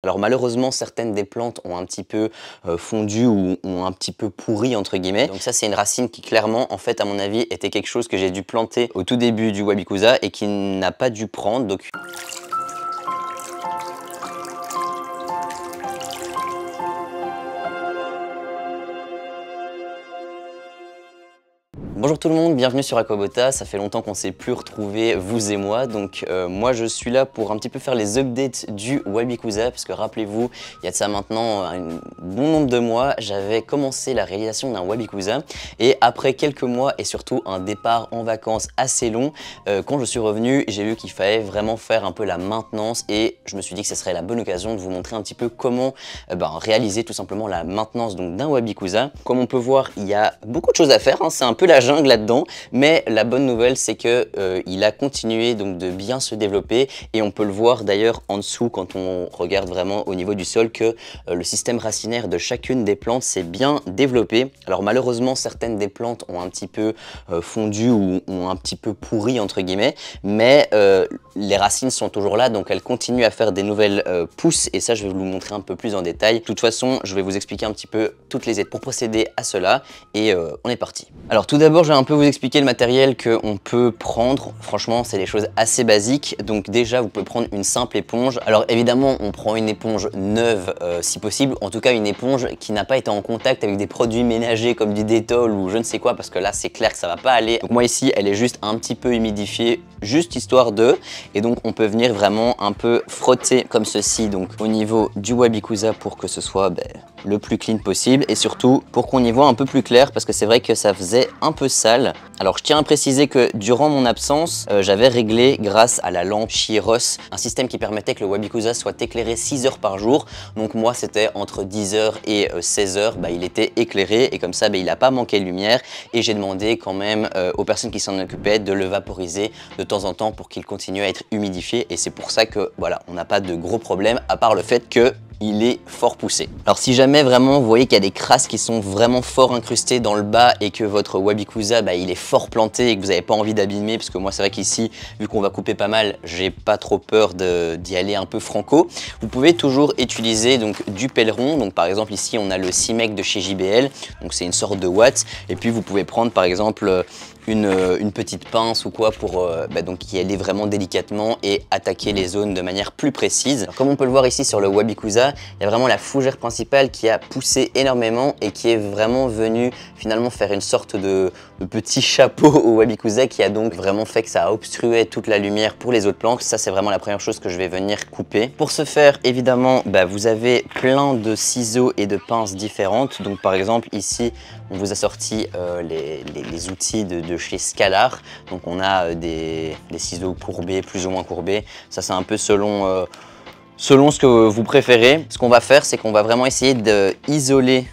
Alors malheureusement, certaines des plantes ont un petit peu fondu ou ont un petit peu pourri entre guillemets. Donc ça, c'est une racine qui clairement, en fait, à mon avis, était quelque chose que j'ai dû planter au tout début du Wabikusa et qui n'a pas dû prendre. Donc bonjour tout le monde, bienvenue sur Aquabota. Ça fait longtemps qu'on ne s'est plus retrouvés, vous et moi. Donc moi je suis là pour un petit peu faire les updates du Wabikusa. Parce que rappelez-vous, il y a de ça maintenant un bon nombre de mois, j'avais commencé la réalisation d'un Wabikusa. Et après quelques mois et surtout un départ en vacances assez long, quand je suis revenu, j'ai vu qu'il fallait vraiment faire un peu la maintenance. Et je me suis dit que ce serait la bonne occasion de vous montrer un petit peu comment réaliser tout simplement la maintenance d'un Wabikusa. Comme on peut voir, il y a beaucoup de choses à faire, hein. C'est un peu la jungle là-dedans, mais la bonne nouvelle c'est que il a continué donc de bien se développer et on peut le voir d'ailleurs en dessous quand on regarde vraiment au niveau du sol que le système racinaire de chacune des plantes s'est bien développé. Alors malheureusement certaines des plantes ont un petit peu fondu ou ont un petit peu pourri entre guillemets, mais les racines sont toujours là, donc elles continuent à faire des nouvelles pousses et ça je vais vous le montrer un peu plus en détail. De toute façon je vais vous expliquer un petit peu toutes les étapes pour procéder à cela et on est parti. Alors tout d'abord je vais un peu vous expliquer le matériel qu'on peut prendre. Franchement c'est des choses assez basiques. Donc déjà vous pouvez prendre une simple éponge. Alors évidemment on prend une éponge neuve si possible, en tout cas une éponge qui n'a pas été en contact avec des produits ménagers comme du Dettol ou je ne sais quoi, parce que là c'est clair que ça va pas aller. Donc moi ici elle est juste un petit peu humidifiée, juste histoire de, et donc on peut venir vraiment un peu frotter comme ceci donc au niveau du Wabikusa pour que ce soit le plus clean possible et surtout pour qu'on y voit un peu plus clair, parce que c'est vrai que ça faisait un peu sale. Alors je tiens à préciser que durant mon absence, j'avais réglé grâce à la lampe Chiros un système qui permettait que le Wabikusa soit éclairé 6 heures par jour. Donc moi c'était entre 10 h et 16 h, il était éclairé et comme ça il n'a pas manqué de lumière, et j'ai demandé quand même aux personnes qui s'en occupaient de le vaporiser de temps en temps pour qu'il continue à être humidifié, et c'est pour ça que voilà, on n'a pas de gros problèmes à part le fait que il est fort poussé. Alors si jamais vraiment vous voyez qu'il y a des crasses qui sont vraiment fort incrustées dans le bas et que votre Wabikusa il est fort planté et que vous n'avez pas envie d'abîmer, parce que moi c'est vrai qu'ici vu qu'on va couper pas mal, j'ai pas trop peur d'y aller un peu franco, vous pouvez toujours utiliser donc du pèleron. Donc par exemple ici on a le Cimec de chez JBL, donc c'est une sorte de watt, et puis vous pouvez prendre par exemple une petite pince ou quoi pour donc y aller vraiment délicatement et attaquer les zones de manière plus précise. Alors, comme on peut le voir ici sur le Wabikusa, il y a vraiment la fougère principale qui a poussé énormément et qui est vraiment venue finalement faire une sorte de petit chapeau au Wabikusa, qui a donc vraiment fait que ça a obstrué toute la lumière pour les autres plantes. Ça c'est vraiment la première chose que je vais venir couper. Pour ce faire évidemment vous avez plein de ciseaux et de pinces différentes. Donc par exemple ici on vous a sorti les outils de chez Scalar. Donc on a des ciseaux courbés, plus ou moins courbés. Ça c'est un peu selon ce que vous préférez. Ce qu'on va faire, c'est qu'on va vraiment essayer d'isoler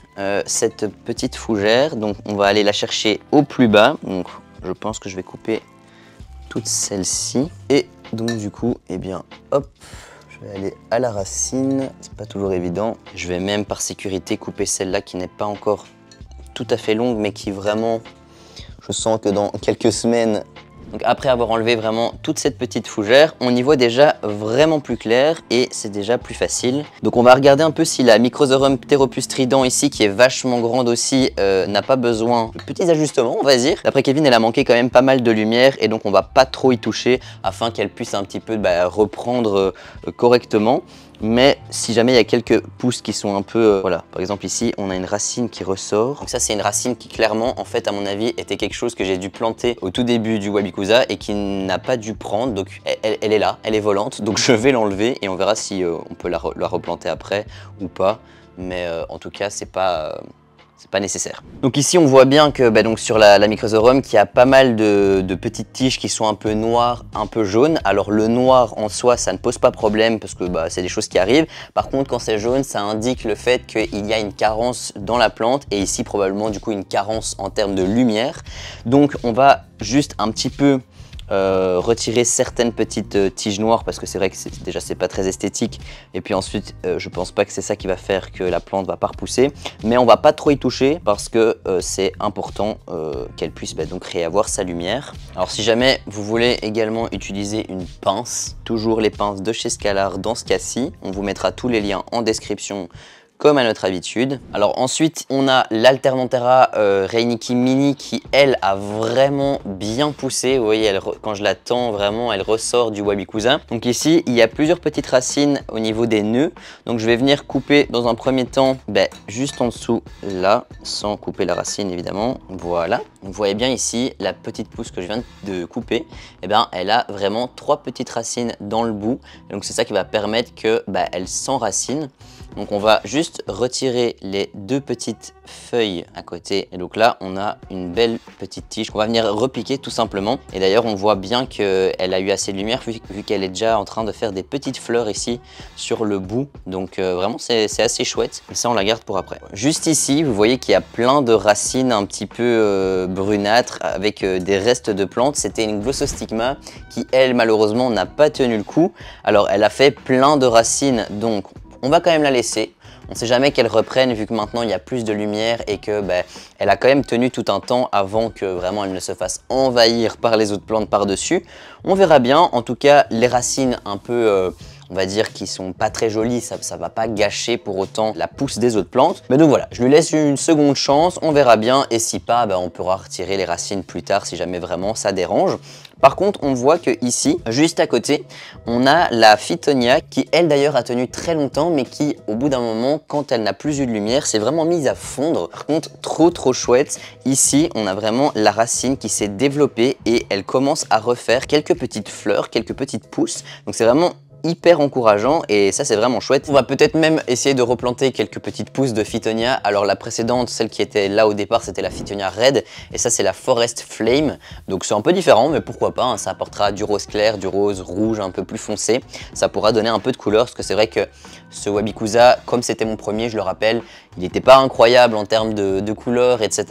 cette petite fougère. Donc on va aller la chercher au plus bas. Donc je pense que je vais couper toute celle-ci. Et donc du coup, hop, je vais aller à la racine. C'est pas toujours évident. Je vais même par sécurité couper celle-là qui n'est pas encore tout à fait longue, mais qui vraiment, je sens que dans quelques semaines, donc après avoir enlevé vraiment toute cette petite fougère, on y voit déjà vraiment plus clair et c'est déjà plus facile. Donc on va regarder un peu si la Microsorum Pteropus Trident ici, qui est vachement grande aussi, n'a pas besoin de petits ajustements, on va dire. D'après Kevin, elle a manqué quand même pas mal de lumière et donc on va pas trop y toucher afin qu'elle puisse un petit peu reprendre correctement. Mais si jamais il y a quelques pousses qui sont un peu... voilà, par exemple ici, on a une racine qui ressort. Donc ça, c'est une racine qui clairement, en fait, à mon avis, était quelque chose que j'ai dû planter au tout début du Wabikusa et qui n'a pas dû prendre. Donc elle est là, elle est volante. Donc je vais l'enlever et on verra si on peut la replanter après ou pas. Mais en tout cas, c'est pas nécessaire. Donc ici on voit bien que donc sur la Microsorum qu'il y a pas mal de petites tiges qui sont un peu noires, un peu jaunes. Alors le noir en soi ça ne pose pas problème parce que c'est des choses qui arrivent. Par contre quand c'est jaune ça indique le fait qu'il y a une carence dans la plante et ici probablement du coup une carence en termes de lumière. Donc on va juste un petit peu retirer certaines petites tiges noires parce que c'est vrai que déjà c'est pas très esthétique. Et puis ensuite, je pense pas que c'est ça qui va faire que la plante va pas repousser. Mais on va pas trop y toucher parce que c'est important qu'elle puisse donc réavoir sa lumière. Alors si jamais vous voulez également utiliser une pince, toujours les pinces de chez Scalar dans ce cas-ci, on vous mettra tous les liens en description comme à notre habitude. Alors ensuite, on a l'Alternathera Reiniki Mini qui, elle, a vraiment bien poussé. Vous voyez, quand je la tends, vraiment, elle ressort du Wabikusa. Donc ici, il y a plusieurs petites racines au niveau des nœuds. Donc je vais venir couper dans un premier temps, juste en dessous, là, sans couper la racine, évidemment. Voilà. Vous voyez bien ici, la petite pousse que je viens de couper, elle a vraiment 3 petites racines dans le bout. Donc c'est ça qui va permettre que elle s'enracine. Donc on va juste retirer les 2 petites feuilles à côté. Et donc là, on a une belle petite tige qu'on va venir repiquer tout simplement. Et d'ailleurs, on voit bien qu'elle a eu assez de lumière vu qu'elle est déjà en train de faire des petites fleurs ici sur le bout. Donc vraiment, c'est assez chouette. Et ça, on la garde pour après. Juste ici, vous voyez qu'il y a plein de racines un petit peu brunâtres avec des restes de plantes. C'était une Glossostigma qui, elle, malheureusement, n'a pas tenu le coup. Alors, elle a fait plein de racines, donc on va quand même la laisser. On ne sait jamais qu'elle reprenne vu que maintenant il y a plus de lumière et que elle a quand même tenu tout un temps avant que vraiment elle ne se fasse envahir par les autres plantes par-dessus. On verra bien. En tout cas, les racines un peu on va dire qui sont pas très jolies, ça va pas gâcher pour autant la pousse des autres plantes. Mais donc voilà, je lui laisse une seconde chance, on verra bien. Et si pas, on pourra retirer les racines plus tard si jamais vraiment ça dérange. Par contre, on voit que ici, juste à côté, on a la Phytonia qui, elle d'ailleurs, a tenu très longtemps, mais qui, au bout d'un moment, quand elle n'a plus eu de lumière, s'est vraiment mise à fondre. Par contre, trop chouette. Ici, on a vraiment la racine qui s'est développée et elle commence à refaire quelques petites fleurs, quelques petites pousses. Donc c'est vraiment hyper encourageant et ça c'est vraiment chouette. On va peut-être même essayer de replanter quelques petites pousses de Phytonia. Alors la précédente, celle qui était là au départ, c'était la Phytonia Red et ça c'est la Forest Flame. Donc c'est un peu différent mais pourquoi pas, hein, ça apportera du rose clair, du rose rouge un peu plus foncé. Ça pourra donner un peu de couleur parce que c'est vrai que ce Wabikusa, comme c'était mon premier, je le rappelle, il n'était pas incroyable en termes de couleur, etc.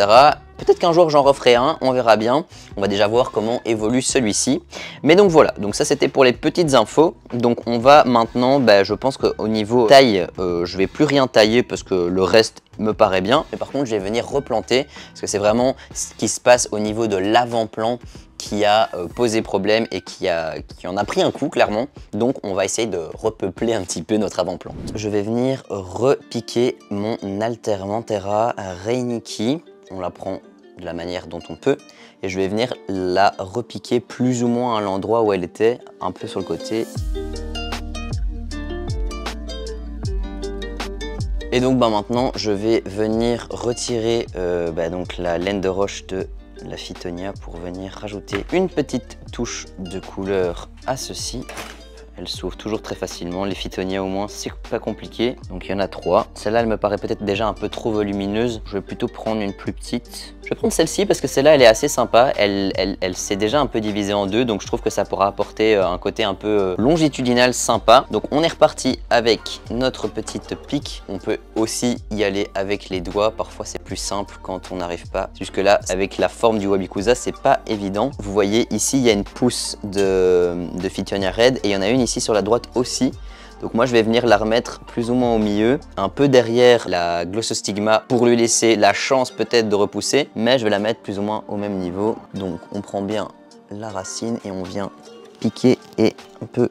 Peut-être qu'un jour j'en referai un, on verra bien. On va déjà voir comment évolue celui-ci. Mais donc voilà, donc ça c'était pour les petites infos. Donc on va maintenant, je pense qu'au niveau taille, je vais plus rien tailler parce que le reste me paraît bien. Mais par contre, je vais venir replanter parce que c'est vraiment ce qui se passe au niveau de l'avant-plan qui a posé problème et qui en a pris un coup clairement. Donc on va essayer de repeupler un petit peu notre avant-plan. Je vais venir repiquer mon Alternathera Reiniki. On la prend de la manière dont on peut et je vais venir la repiquer plus ou moins à l'endroit où elle était, un peu sur le côté. Et donc maintenant je vais venir retirer donc la laine de roche de la Phytonia pour venir rajouter une petite touche de couleur à ceci. Elle s'ouvre toujours très facilement. Les Phytonia au moins, c'est pas compliqué. Donc il y en a 3. Celle-là, elle me paraît peut-être déjà un peu trop volumineuse. Je vais plutôt prendre une plus petite. Je vais prendre celle-ci parce que celle-là, elle est assez sympa. Elle s'est déjà un peu divisée en deux. Donc je trouve que ça pourra apporter un côté un peu longitudinal sympa. Donc on est reparti avec notre petite pique. On peut aussi y aller avec les doigts. Parfois, c'est plus simple quand on n'arrive pas. Jusque-là, avec la forme du Wabikusa, c'est pas évident. Vous voyez, ici, il y a une pousse de Phytonia Red et il y en a une ici sur la droite aussi. Donc moi je vais venir la remettre plus ou moins au milieu, un peu derrière la Glossostigma pour lui laisser la chance peut-être de repousser, mais je vais la mettre plus ou moins au même niveau. Donc on prend bien la racine et on vient piquer et on peut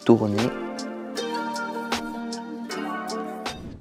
tourner.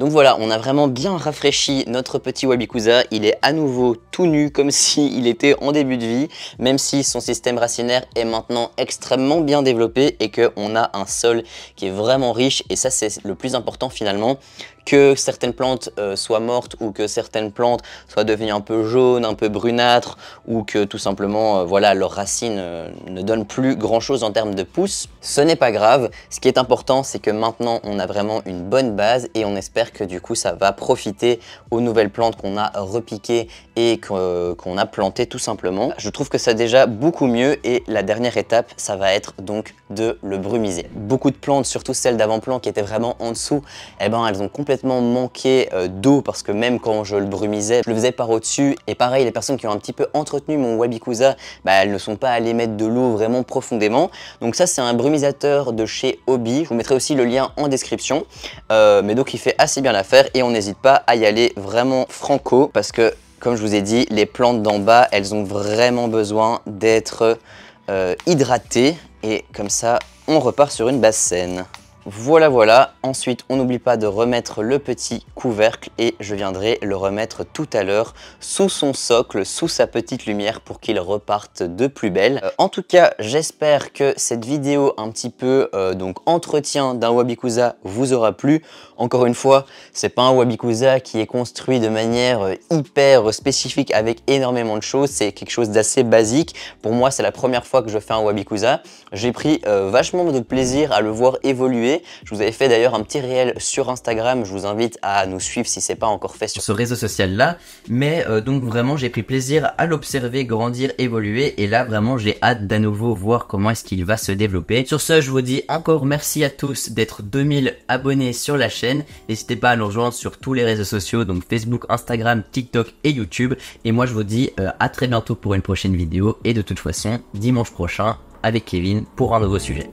Donc voilà, on a vraiment bien rafraîchi notre petit Wabikusa. Il est à nouveau tout nu comme s'il était en début de vie, même si son système racinaire est maintenant extrêmement bien développé et qu'on a un sol qui est vraiment riche. Et ça, c'est le plus important finalement. Que certaines plantes soient mortes ou que certaines plantes soient devenues un peu jaunes, un peu brunâtres ou que tout simplement voilà, leurs racines ne donnent plus grand chose en termes de pousses, ce n'est pas grave. Ce qui est important, c'est que maintenant on a vraiment une bonne base et on espère que du coup ça va profiter aux nouvelles plantes qu'on a repiquées et qu'on a planté tout simplement. Je trouve que ça déjà beaucoup mieux et la dernière étape, ça va être donc de le brumiser. Beaucoup de plantes, surtout celles d'avant-plan qui étaient vraiment en dessous, eh ben, elles ont complètement manqué d'eau parce que même quand je le brumisais, je le faisais par au-dessus. Et pareil, les personnes qui ont un petit peu entretenu mon Wabikusa, bah, elles ne sont pas allées mettre de l'eau vraiment profondément. Donc ça, c'est un brumisateur de chez Hobby. Je vous mettrai aussi le lien en description. Mais donc, il fait assez bien l'affaire et on n'hésite pas à y aller vraiment franco parce que, comme je vous ai dit, les plantes d'en bas, elles ont vraiment besoin d'être hydratées et comme ça, on repart sur une base saine. Voilà, ensuite on n'oublie pas de remettre le petit couvercle et je viendrai le remettre tout à l'heure sous son socle, sous sa petite lumière pour qu'il reparte de plus belle. En tout cas, j'espère que cette vidéo un petit peu donc entretien d'un Wabikusa vous aura plu. Encore une fois, c'est pas un Wabikusa qui est construit de manière hyper spécifique avec énormément de choses, c'est quelque chose d'assez basique. Pour moi, c'est la première fois que je fais un Wabikusa. J'ai pris vachement de plaisir à le voir évoluer. Je vous avais fait d'ailleurs un petit réel sur Instagram, je vous invite à nous suivre si c'est pas encore fait sur ce réseau social là, mais donc vraiment j'ai pris plaisir à l'observer grandir, évoluer et là vraiment j'ai hâte d'à nouveau voir comment est-ce qu'il va se développer. Sur ce, je vous dis encore merci à tous d'être 2000 abonnés sur la chaîne, n'hésitez pas à nous rejoindre sur tous les réseaux sociaux, donc Facebook, Instagram, TikTok et YouTube, et moi je vous dis à très bientôt pour une prochaine vidéo et de toute façon dimanche prochain avec Kevin pour un nouveau sujet.